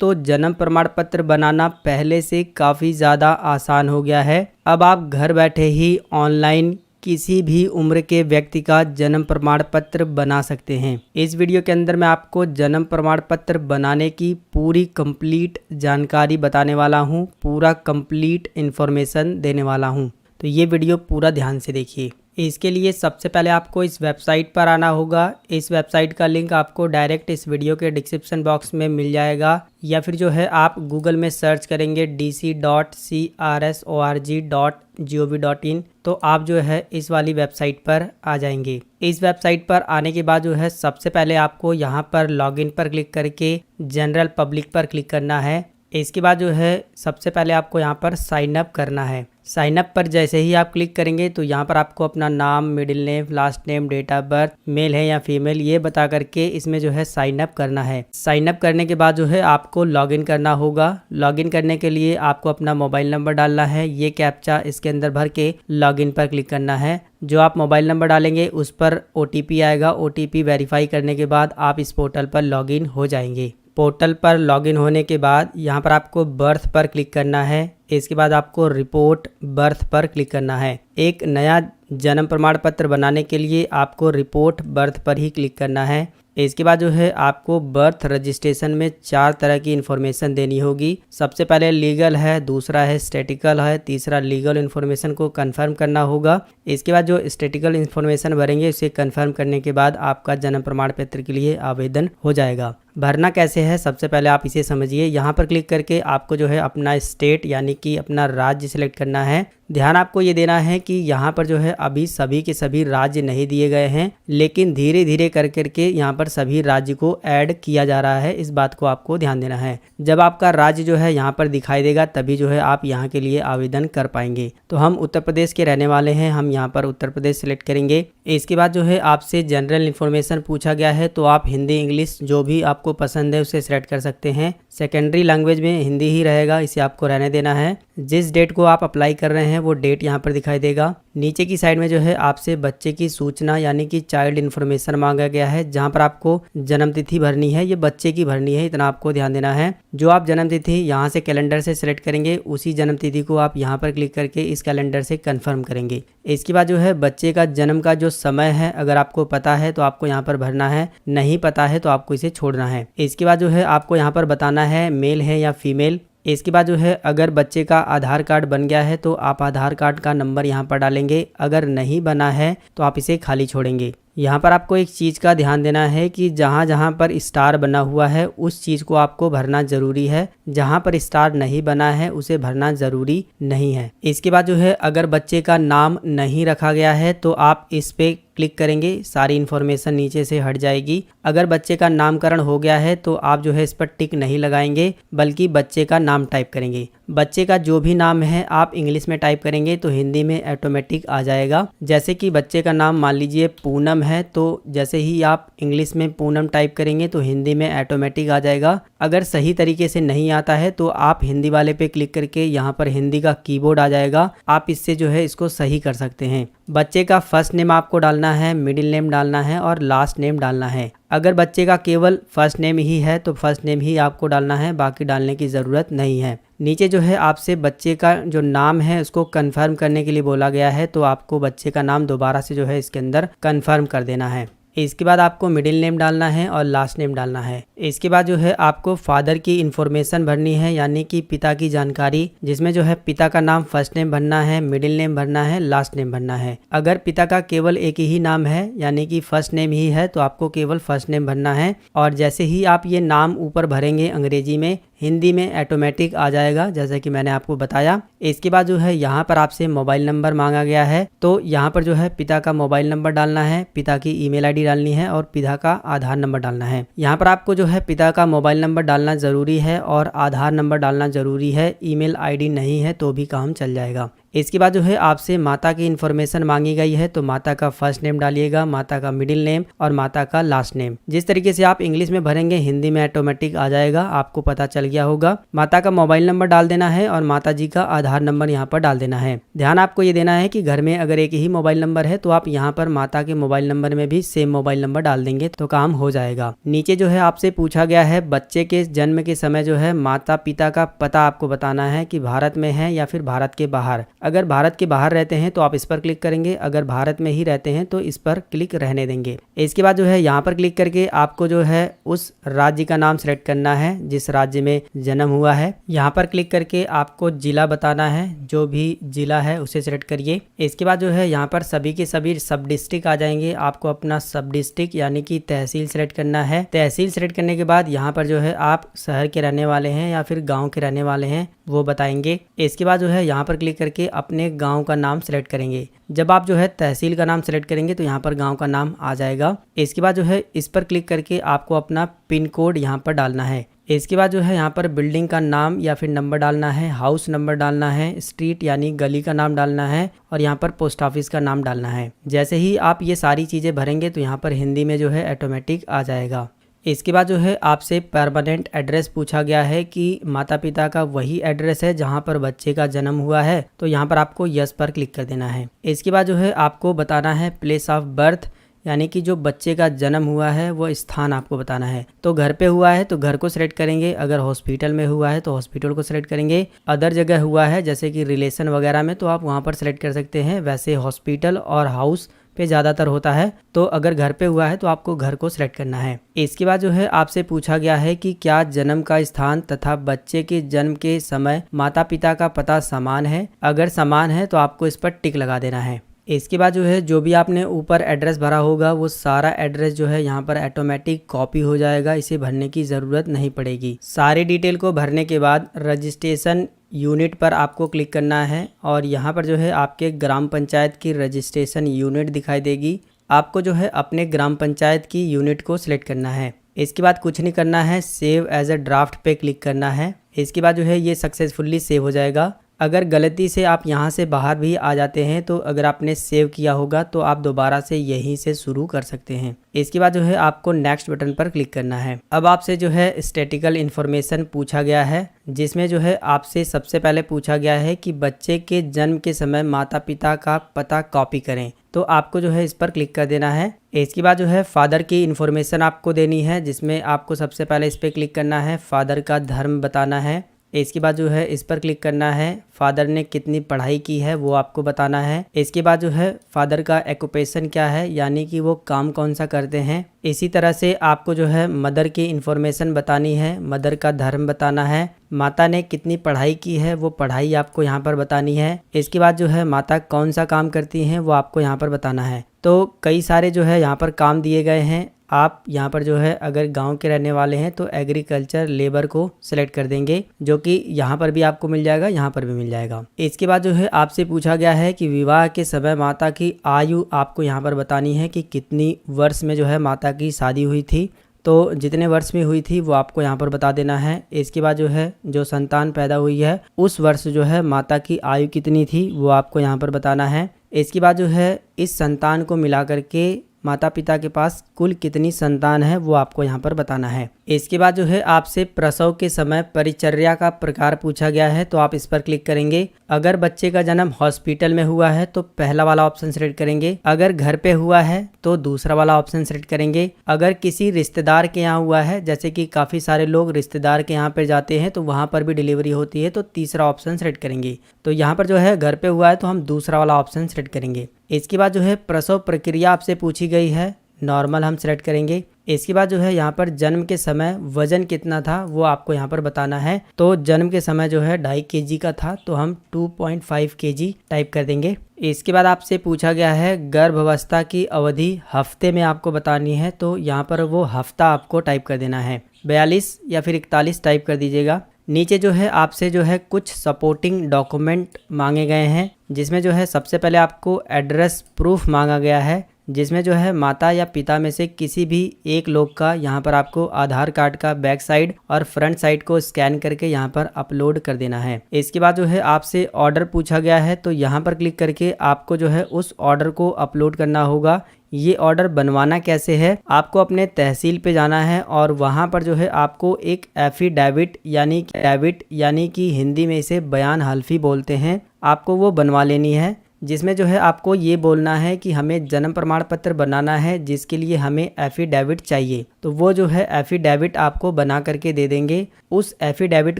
दोस्तों जन्म प्रमाण पत्र बनाना पहले से काफ़ी ज़्यादा आसान हो गया है। अब आप घर बैठे ही ऑनलाइन किसी भी उम्र के व्यक्ति का जन्म प्रमाण पत्र बना सकते हैं। इस वीडियो के अंदर मैं आपको जन्म प्रमाण पत्र बनाने की पूरी कंप्लीट जानकारी बताने वाला हूं, पूरा कंप्लीट इन्फॉर्मेशन देने वाला हूं। तो ये वीडियो पूरा ध्यान से देखिए। इसके लिए सबसे पहले आपको इस वेबसाइट पर आना होगा। इस वेबसाइट का लिंक आपको डायरेक्ट इस वीडियो के डिस्क्रिप्शन बॉक्स में मिल जाएगा, या फिर जो है आप गूगल में सर्च करेंगे dc.crsorg.gov.in तो आप जो है इस वाली वेबसाइट पर आ जाएंगे। इस वेबसाइट पर आने के बाद जो है सबसे पहले आपको यहाँ पर लॉगिन पर क्लिक करके जनरल पब्लिक पर क्लिक करना है। इसके बाद जो है सबसे पहले आपको यहाँ पर साइन अप करना है। साइन अप पर जैसे ही आप क्लिक करेंगे तो यहाँ पर आपको अपना नाम, middle name, last name, date of birth, male है या फीमेल, ये बता करके इसमें जो है साइन अप करना है। साइन अप करने के बाद जो है आपको लॉगिन करना होगा। लॉगिन करने के लिए आपको अपना मोबाइल नंबर डालना है। ये कैप्चा इसके अंदर भर के लॉगिन पर क्लिक करना है। जो आप मोबाइल नंबर डालेंगे उस पर OTP आएगा। OTP वेरीफाई करने के बाद आप इस पोर्टल पर लॉगिन हो जाएंगे। पोर्टल पर लॉगिन होने के बाद यहाँ पर आपको बर्थ पर क्लिक करना है। इसके बाद आपको रिपोर्ट बर्थ पर क्लिक करना है। एक नया जन्म प्रमाण पत्र बनाने के लिए आपको रिपोर्ट बर्थ पर ही क्लिक करना है। इसके बाद जो है आपको बर्थ रजिस्ट्रेशन में 4 तरह की इन्फॉर्मेशन देनी होगी। सबसे पहले लीगल है, दूसरा है स्टैटिकल है, तीसरा लीगल इन्फॉर्मेशन को कंफर्म करना होगा। इसके बाद जो स्टैटिकल इन्फॉर्मेशन भरेंगे उसे कंफर्म करने के बाद आपका जन्म प्रमाण पत्र के लिए आवेदन हो जाएगा। भरना कैसे है सबसे पहले आप इसे समझिए। यहाँ पर क्लिक करके आपको जो है अपना स्टेट यानी कि अपना राज्य सिलेक्ट करना है। ध्यान आपको ये देना है कि यहाँ पर जो है अभी सभी के सभी राज्य नहीं दिए गए हैं, लेकिन धीरे धीरे कर करके यहाँ पर सभी राज्य को ऐड किया जा रहा है। इस बात को आपको ध्यान देना है। जब आपका राज्य जो है यहाँ पर दिखाई देगा तभी जो है आप यहाँ के लिए आवेदन कर पाएंगे। तो हम उत्तर प्रदेश के रहने वाले हैं, हम यहाँ पर उत्तर प्रदेश सिलेक्ट करेंगे। इसके बाद जो है आपसे जनरल इन्फॉर्मेशन पूछा गया है, तो आप हिंदी, इंग्लिश जो भी आपको पसंद है उसे सिलेक्ट कर सकते हैं। सेकेंडरी लैंग्वेज में हिंदी ही रहेगा, इसे आपको रहने देना है। जिस डेट को आप अप्लाई कर रहे हैं वो डेट यहाँ पर दिखाई देगा। नीचे की साइड में जो है आपसे बच्चे की सूचना यानी कि चाइल्ड इन्फॉर्मेशन मांगा गया है, जहाँ पर आपको जन्म तिथि भरनी है। ये बच्चे की भरनी है, इतना आपको ध्यान देना है। जो आप जन्म तिथि यहाँ से कैलेंडर से सिलेक्ट करेंगे उसी जन्म तिथि को आप यहाँ पर क्लिक करके इस कैलेंडर से कंफर्म करेंगे। इसके बाद जो है बच्चे का जन्म का जो समय है अगर आपको पता है तो आपको यहाँ पर भरना है, नहीं पता है तो आपको इसे छोड़ना है। इसके बाद जो है आपको यहाँ पर बताना है मेल है या फीमेल। इसके बाद जो है अगर बच्चे का आधार कार्ड बन गया है तो आप आधार कार्ड का नंबर यहाँ पर डालेंगे, अगर नहीं बना है तो आप इसे खाली छोड़ेंगे। यहाँ पर आपको एक चीज़ का ध्यान देना है कि जहाँ जहाँ पर स्टार बना हुआ है उस चीज़ को आपको भरना ज़रूरी है, जहाँ पर स्टार नहीं बना है उसे भरना ज़रूरी नहीं है। इसके बाद जो है अगर बच्चे का नाम नहीं रखा गया है तो आप इस पे क्लिक करेंगे, सारी इन्फॉर्मेशन नीचे से हट जाएगी। अगर बच्चे का नामकरण हो गया है तो आप जो है इस पर टिक नहीं लगाएंगे, बल्कि बच्चे का नाम टाइप करेंगे। बच्चे का जो भी नाम है आप इंग्लिश में टाइप करेंगे तो हिंदी में ऑटोमेटिक आ जाएगा। जैसे कि बच्चे का नाम मान लीजिए पूनम है, तो जैसे ही आप इंग्लिश में पूनम टाइप करेंगे तो हिंदी में ऑटोमेटिक आ जाएगा। अगर सही तरीके से नहीं आता है तो आप हिंदी वाले पे क्लिक करके यहाँ पर हिंदी का कीबोर्ड आ जाएगा, आप इससे जो है इसको सही कर सकते हैं। बच्चे का फर्स्ट नेम आपको डालना है, मिडिल नेम डालना है और लास्ट नेम डालना है। अगर बच्चे का केवल फर्स्ट नेम ही है तो फर्स्ट नेम ही आपको डालना है, बाकी डालने की ज़रूरत नहीं है। नीचे जो है आपसे बच्चे का जो नाम है उसको कंफर्म करने के लिए बोला गया है, तो आपको बच्चे का नाम दोबारा से जो है इसके अंदर कंफर्म कर देना है। इसके बाद आपको मिडिल नेम डालना है और लास्ट नेम डालना है। इसके बाद जो है आपको फादर की इन्फॉर्मेशन भरनी है, यानी कि पिता की जानकारी, जिसमें जो है पिता का नाम फर्स्ट नेम भरना है, मिडिल नेम भरना है, लास्ट नेम भरना है। अगर पिता का केवल एक ही नाम है यानी कि फर्स्ट नेम ही है तो आपको केवल फर्स्ट नेम भरना है। और जैसे ही आप ये नाम ऊपर भरेंगे अंग्रेजी में, हिंदी में ऑटोमेटिक आ जाएगा, जैसा कि मैंने आपको बताया। इसके बाद जो है यहाँ पर आपसे मोबाइल नंबर मांगा गया है, तो यहाँ पर जो है पिता का मोबाइल नंबर डालना है, पिता की ईमेल आईडी डालनी है और पिता का आधार नंबर डालना है। यहाँ पर आपको जो है पिता का मोबाइल नंबर डालना ज़रूरी है और आधार नंबर डालना ज़रूरी है। ईमेल आईडी नहीं है तो भी काम चल जाएगा। इसके बाद जो है आपसे माता की इन्फॉर्मेशन मांगी गई है, तो माता का फर्स्ट नेम डालिएगा, माता का मिडिल नेम और माता का लास्ट नेम। जिस तरीके से आप इंग्लिश में भरेंगे हिंदी में ऑटोमेटिक आ जाएगा, आपको पता चल गया होगा। माता का मोबाइल नंबर डाल देना है और माता जी का आधार नंबर यहाँ पर डाल देना है। ध्यान आपको ये देना है कि घर में अगर एक ही मोबाइल नंबर है तो आप यहाँ पर माता के मोबाइल नंबर में भी सेम मोबाइल नंबर डाल देंगे तो काम हो जाएगा। नीचे जो है आपसे पूछा गया है बच्चे के जन्म के समय जो है माता पिता का पता आपको बताना है कि भारत में है या फिर भारत के बाहर। अगर भारत के बाहर रहते हैं तो आप इस पर क्लिक करेंगे, अगर भारत में ही रहते हैं तो इस पर क्लिक रहने देंगे। इसके बाद जो है यहाँ पर क्लिक करके आपको जो है उस राज्य का नाम सेलेक्ट करना है जिस राज्य में जन्म हुआ है। यहाँ पर क्लिक करके आपको जिला बताना है, जो भी जिला है उसे सेलेक्ट करिए। इसके बाद जो है यहाँ पर सभी के सभी सब डिस्ट्रिक्ट आ जाएंगे। आपको अपना सब डिस्ट्रिक्ट यानी कि तहसील सेलेक्ट करना है। तहसील सेलेक्ट करने के बाद यहाँ पर जो है आप शहर के रहने वाले हैं या फिर गाँव के रहने वाले हैं वो बताएंगे। इसके बाद जो है यहाँ पर क्लिक करके अपने गांव का नाम सेलेक्ट करेंगे। जब आप जो है तहसील का नाम सेलेक्ट करेंगे तो यहाँ पर गांव का नाम आ जाएगा। इसके बाद जो है इस पर क्लिक करके आपको अपना पिन कोड यहाँ पर डालना है। इसके बाद जो है यहाँ पर बिल्डिंग का नाम या फिर नंबर डालना है, हाउस नंबर डालना है, स्ट्रीट यानी गली का नाम डालना है और यहाँ पर पोस्ट ऑफिस का नाम डालना है। जैसे ही आप ये सारी चीज़ें भरेंगे तो यहाँ पर हिंदी में जो है ऑटोमेटिक आ जाएगा। इसके बाद जो है आपसे परमानेंट एड्रेस पूछा गया है कि माता पिता का वही एड्रेस है जहां पर बच्चे का जन्म हुआ है, तो यहां पर आपको यस पर क्लिक कर देना है। इसके बाद जो है आपको बताना है प्लेस ऑफ बर्थ यानी कि जो बच्चे का जन्म हुआ है वो स्थान आपको बताना है। तो घर पे हुआ है तो घर को सिलेक्ट करेंगे, अगर हॉस्पिटल में हुआ है तो हॉस्पिटल को सिलेक्ट करेंगे, अदर जगह हुआ है जैसे कि रिलेशन वगैरह में तो आप वहाँ पर सिलेक्ट कर सकते हैं। वैसे हॉस्पिटल और हाउस पे ज़्यादातर होता है, तो अगर घर पे हुआ है तो आपको घर को सिलेक्ट करना है। इसके बाद जो है आपसे पूछा गया है कि क्या जन्म का स्थान तथा बच्चे के जन्म के समय माता पिता का पता समान है। अगर समान है तो आपको इस पर टिक लगा देना है। इसके बाद जो है जो भी आपने ऊपर एड्रेस भरा होगा वो सारा एड्रेस जो है यहाँ पर ऑटोमेटिक कॉपी हो जाएगा, इसे भरने की ज़रूरत नहीं पड़ेगी। सारी डिटेल को भरने के बाद रजिस्ट्रेशन यूनिट पर आपको क्लिक करना है और यहाँ पर जो है आपके ग्राम पंचायत की रजिस्ट्रेशन यूनिट दिखाई देगी। आपको जो है अपने ग्राम पंचायत की यूनिट को सिलेक्ट करना है। इसके बाद कुछ नहीं करना है, सेव एज अ ड्राफ्ट पे क्लिक करना है। इसके बाद जो है ये सक्सेसफुली सेव हो जाएगा। अगर गलती से आप यहाँ से बाहर भी आ जाते हैं तो अगर आपने सेव किया होगा तो आप दोबारा से यहीं से शुरू कर सकते हैं। इसके बाद जो है आपको नेक्स्ट बटन पर क्लिक करना है। अब आपसे जो है स्टैटिकल इन्फॉर्मेशन पूछा गया है, जिसमें जो है आपसे सबसे पहले पूछा गया है कि बच्चे के जन्म के समय माता पिता का पता कॉपी करें, तो आपको जो है इस पर क्लिक कर देना है। इसके बाद जो है फादर की इन्फॉर्मेशन आपको देनी है, जिसमें आपको सबसे पहले इस पर क्लिक करना है, फादर का धर्म बताना है। इसके बाद जो है इस पर क्लिक करना है, फादर ने कितनी पढ़ाई की है वो आपको बताना है। इसके बाद जो है फादर का ऑक्यूपेशन क्या है यानी कि वो काम कौन सा करते हैं। इसी तरह से आपको जो है मदर की इन्फॉर्मेशन बतानी है, मदर का धर्म बताना है, माता ने कितनी पढ़ाई की है वो पढ़ाई आपको यहाँ पर बतानी है। इसके बाद जो है माता कौन सा काम करती हैं वो आपको यहाँ पर बताना है। तो कई सारे जो है यहाँ पर काम दिए गए हैं। आप यहाँ पर जो है अगर गांव के रहने वाले हैं तो एग्रीकल्चर लेबर को सिलेक्ट कर देंगे, जो कि यहाँ पर भी आपको मिल जाएगा, यहाँ पर भी मिल जाएगा। इसके बाद जो है आपसे पूछा गया है कि विवाह के समय माता की आयु आपको यहाँ पर बतानी है कि कितनी वर्ष में जो है माता की शादी हुई थी। तो जितने वर्ष में हुई थी वो आपको यहाँ पर बता देना है। इसके बाद जो है जो संतान पैदा हुई है उस वर्ष जो है माता की आयु कितनी थी वो आपको यहाँ पर बताना है। इसके बाद जो है इस संतान को मिला करके माता पिता के पास कुल कितनी संतान है वो आपको यहाँ पर बताना है। इसके बाद जो है आपसे प्रसव के समय परिचर्या का प्रकार पूछा गया है, तो आप इस पर क्लिक करेंगे। अगर बच्चे का जन्म हॉस्पिटल में हुआ है तो पहला वाला ऑप्शन सेलेक्ट करेंगे, अगर घर पे हुआ है तो दूसरा वाला ऑप्शन सेलेक्ट करेंगे, अगर किसी रिश्तेदार के यहाँ हुआ है जैसे कि काफ़ी सारे लोग रिश्तेदार के यहाँ पे जाते हैं तो वहाँ पर भी डिलीवरी होती है तो तीसरा ऑप्शन सेलेक्ट करेंगे। तो यहाँ पर जो है घर पे हुआ है तो हम दूसरा वाला ऑप्शन सेलेक्ट करेंगे। इसके बाद जो है प्रसव प्रक्रिया आपसे पूछी गई है, नॉर्मल हम सेलेक्ट करेंगे। इसके बाद जो है यहाँ पर जन्म के समय वजन कितना था वो आपको यहाँ पर बताना है। तो जन्म के समय जो है 2.5 kg का था तो हम 2.5 kg टाइप कर देंगे। इसके बाद आपसे पूछा गया है गर्भावस्था की अवधि हफ्ते में आपको बतानी है, तो यहाँ पर वो हफ्ता आपको टाइप कर देना है। 42 या फिर 41 टाइप कर दीजिएगा। नीचे जो है आपसे जो है कुछ सपोर्टिंग डॉक्यूमेंट मांगे गए हैं, जिसमें जो है सबसे पहले आपको एड्रेस प्रूफ मांगा गया है, जिसमें जो है माता या पिता में से किसी भी एक लोग का यहाँ पर आपको आधार कार्ड का बैक साइड और फ्रंट साइड को स्कैन करके यहाँ पर अपलोड कर देना है। इसके बाद जो है आपसे ऑर्डर पूछा गया है, तो यहाँ पर क्लिक करके आपको जो है उस ऑर्डर को अपलोड करना होगा। ये ऑर्डर बनवाना कैसे है, आपको अपने तहसील पे जाना है और वहाँ पर जो है आपको एक एफिडेविट यानी कि हिंदी में इसे बयान हल्फी बोलते हैं, आपको वो बनवा लेनी है। जिसमें जो है आपको ये बोलना है कि हमें जन्म प्रमाण पत्र बनाना है, जिसके लिए हमें एफिडेविट चाहिए। तो वो जो है एफिडेविट आपको बना करके दे देंगे। उस एफिडेविट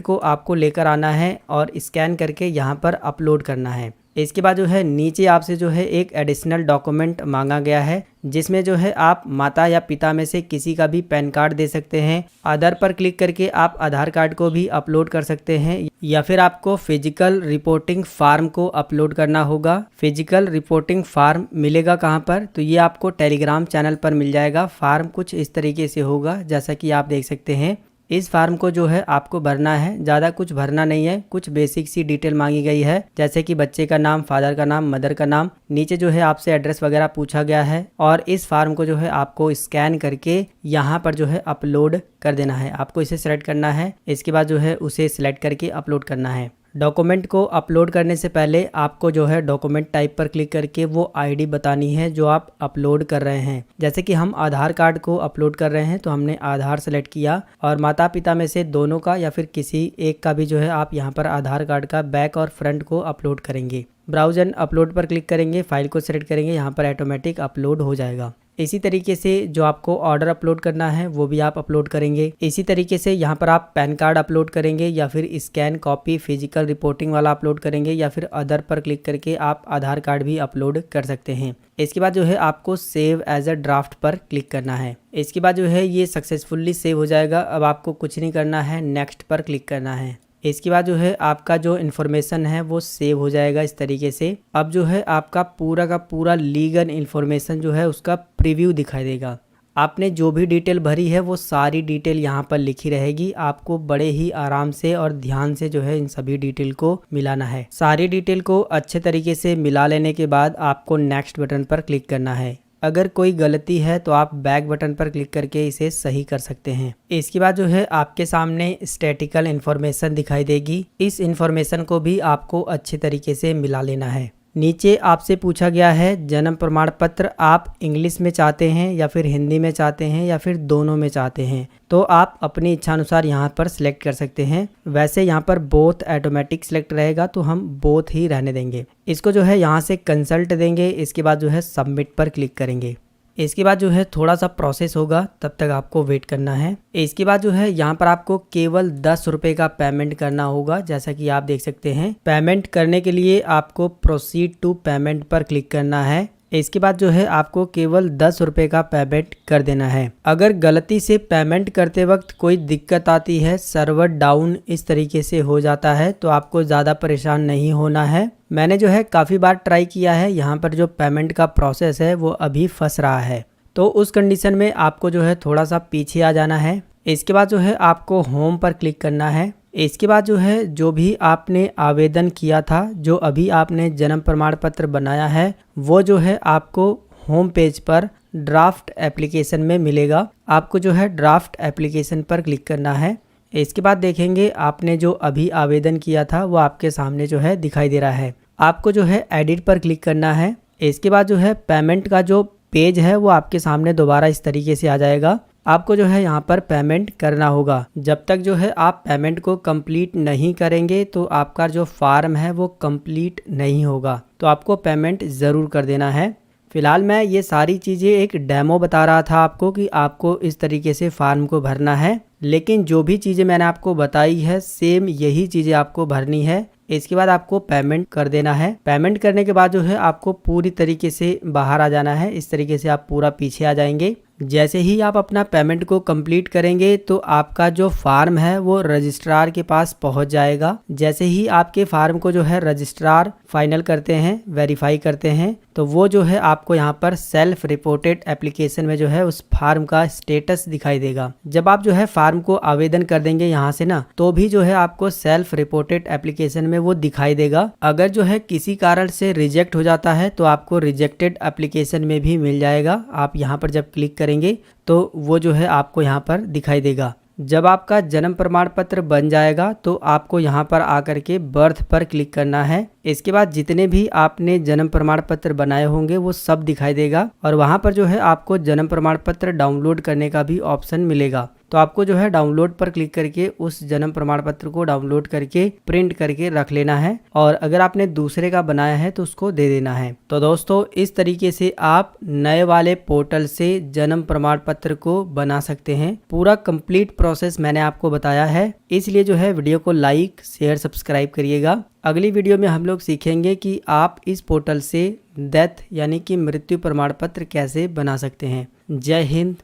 को आपको लेकर आना है और स्कैन करके यहाँ पर अपलोड करना है। इसके बाद जो है नीचे आपसे जो है एक एडिशनल डॉक्यूमेंट मांगा गया है, जिसमें जो है आप माता या पिता में से किसी का भी पैन कार्ड दे सकते हैं। अदर पर क्लिक करके आप आधार कार्ड को भी अपलोड कर सकते हैं, या फिर आपको फिजिकल रिपोर्टिंग फार्म को अपलोड करना होगा। फिजिकल रिपोर्टिंग फार्म मिलेगा कहाँ पर, तो ये आपको टेलीग्राम चैनल पर मिल जाएगा। फार्म कुछ इस तरीके से होगा जैसा कि आप देख सकते हैं। इस फार्म को जो है आपको भरना है, ज़्यादा कुछ भरना नहीं है, कुछ बेसिक सी डिटेल मांगी गई है, जैसे कि बच्चे का नाम, फादर का नाम, मदर का नाम। नीचे जो है आपसे एड्रेस वगैरह पूछा गया है और इस फार्म को जो है आपको स्कैन करके यहाँ पर जो है अपलोड कर देना है। आपको इसे सेलेक्ट करना है, इसके बाद जो है उसे सिलेक्ट करके अपलोड करना है। डॉक्यूमेंट को अपलोड करने से पहले आपको जो है डॉक्यूमेंट टाइप पर क्लिक करके वो आईडी बतानी है जो आप अपलोड कर रहे हैं। जैसे कि हम आधार कार्ड को अपलोड कर रहे हैं, तो हमने आधार सेलेक्ट किया और माता पिता में से दोनों का या फिर किसी एक का भी जो है आप यहाँ पर आधार कार्ड का बैक और फ्रंट को अपलोड करेंगे। ब्राउज एंड अपलोड पर क्लिक करेंगे, फाइल को सेलेक्ट करेंगे, यहाँ पर ऑटोमेटिक अपलोड हो जाएगा। इसी तरीके से जो आपको ऑर्डर अपलोड करना है वो भी आप अपलोड करेंगे। इसी तरीके से यहाँ पर आप पैन कार्ड अपलोड करेंगे या फिर स्कैन कॉपी फिजिकल रिपोर्टिंग वाला अपलोड करेंगे, या फिर अदर पर क्लिक करके आप आधार कार्ड भी अपलोड कर सकते हैं। इसके बाद जो है आपको सेव एज अ ड्राफ्ट पर क्लिक करना है। इसके बाद जो है ये सक्सेसफुली सेव हो जाएगा। अब आपको कुछ नहीं करना है, नेक्स्ट पर क्लिक करना है। इसके बाद जो है आपका जो इन्फॉर्मेशन है वो सेव हो जाएगा इस तरीके से। अब जो है आपका पूरा का पूरा लीगल इन्फॉर्मेशन जो है उसका प्रीव्यू दिखाई देगा। आपने जो भी डिटेल भरी है वो सारी डिटेल यहाँ पर लिखी रहेगी। आपको बड़े ही आराम से और ध्यान से जो है इन सभी डिटेल को मिलाना है। सारी डिटेल को अच्छे तरीके से मिला लेने के बाद आपको नेक्स्ट बटन पर क्लिक करना है। अगर कोई गलती है तो आप बैक बटन पर क्लिक करके इसे सही कर सकते हैं। इसके बाद जो है आपके सामने स्टैटिकल इन्फॉर्मेशन दिखाई देगी। इस इन्फॉर्मेशन को भी आपको अच्छे तरीके से मिला लेना है। नीचे आपसे पूछा गया है जन्म प्रमाण पत्र आप इंग्लिश में चाहते हैं या फिर हिंदी में चाहते हैं या फिर दोनों में चाहते हैं, तो आप अपनी इच्छानुसार यहाँ पर सिलेक्ट कर सकते हैं। वैसे यहाँ पर बोथ ऑटोमेटिक सिलेक्ट रहेगा, तो हम बोथ ही रहने देंगे। इसको जो है यहाँ से कंसल्ट देंगे। इसके बाद जो है सबमिट पर क्लिक करेंगे। इसके बाद जो है थोड़ा सा प्रोसेस होगा, तब तक आपको वेट करना है। इसके बाद जो है यहाँ पर आपको केवल 10 रुपये का पेमेंट करना होगा, जैसा कि आप देख सकते हैं। पेमेंट करने के लिए आपको प्रोसीड टू पेमेंट पर क्लिक करना है। इसके बाद जो है आपको केवल 10 रुपये का पेमेंट कर देना है। अगर गलती से पेमेंट करते वक्त कोई दिक्कत आती है, सर्वर डाउन इस तरीके से हो जाता है, तो आपको ज़्यादा परेशान नहीं होना है। मैंने जो है काफ़ी बार ट्राई किया है, यहाँ पर जो पेमेंट का प्रोसेस है वो अभी फंस रहा है, तो उस कंडीशन में आपको जो है थोड़ा सा पीछे आ जाना है। इसके बाद जो है आपको होम पर क्लिक करना है। इसके बाद जो है जो भी आपने आवेदन किया था, जो अभी आपने जन्म प्रमाण पत्र बनाया है, वो जो है आपको होम पेज पर ड्राफ्ट एप्लीकेशन में मिलेगा। आपको जो है ड्राफ्ट एप्लीकेशन पर क्लिक करना है। इसके बाद देखेंगे आपने जो अभी आवेदन किया था वो आपके सामने जो है दिखाई दे रहा है। आपको जो है एडिट पर क्लिक करना है। इसके बाद जो है पेमेंट का जो पेज है वो आपके सामने दोबारा इस तरीके से आ जाएगा। आपको जो है यहाँ पर पेमेंट करना होगा। जब तक जो है आप पेमेंट को कंप्लीट नहीं करेंगे तो आपका जो फार्म है वो कंप्लीट नहीं होगा, तो आपको पेमेंट ज़रूर कर देना है। फिलहाल मैं ये सारी चीज़ें एक डेमो बता रहा था आपको कि आपको इस तरीके से फार्म को भरना है, लेकिन जो भी चीज़ें मैंने आपको बताई है सेम यही चीज़ें आपको भरनी है। इसके बाद आपको पेमेंट कर देना है। पेमेंट करने के बाद जो है आपको पूरी तरीके से बाहर आ जाना है। इस तरीके से आप पूरा पीछे आ जाएंगे। जैसे ही आप अपना पेमेंट को कंप्लीट करेंगे तो आपका जो फार्म है वो रजिस्ट्रार के पास पहुंच जाएगा। जैसे ही आपके फार्म को जो है रजिस्ट्रार फाइनल करते हैं, वेरीफाई करते हैं, तो वो जो है आपको यहाँ पर सेल्फ रिपोर्टेड एप्लीकेशन में जो है उस फार्म का स्टेटस दिखाई देगा। जब आप जो है फार्म को आवेदन कर देंगे यहाँ से ना, तो भी जो है आपको सेल्फ रिपोर्टेड एप्लीकेशन में वो दिखाई देगा। अगर जो है किसी कारण से रिजेक्ट हो जाता है तो आपको रिजेक्टेड एप्लीकेशन में भी मिल जाएगा। आप यहाँ पर जब क्लिक करेंगे तो वो जो है आपको यहाँ पर दिखाई देगा। जब आपका जन्म प्रमाण पत्र बन जाएगा तो आपको यहाँ पर आकर के बर्थ पर क्लिक करना है। इसके बाद जितने भी आपने जन्म प्रमाण पत्र बनाए होंगे वो सब दिखाई देगा और वहाँ पर जो है आपको जन्म प्रमाण पत्र डाउनलोड करने का भी ऑप्शन मिलेगा। तो आपको जो है डाउनलोड पर क्लिक करके उस जन्म प्रमाण पत्र को डाउनलोड करके प्रिंट करके रख लेना है और अगर आपने दूसरे का बनाया है तो उसको दे देना है। तो दोस्तों इस तरीके से आप नए वाले पोर्टल से जन्म प्रमाण पत्र को बना सकते हैं। पूरा कंप्लीट प्रोसेस मैंने आपको बताया है, इसलिए जो है वीडियो को लाइक शेयर सब्सक्राइब करिएगा। अगली वीडियो में हम लोग सीखेंगे कि आप इस पोर्टल से डेथ यानी कि मृत्यु प्रमाण पत्र कैसे बना सकते हैं। जय हिंद।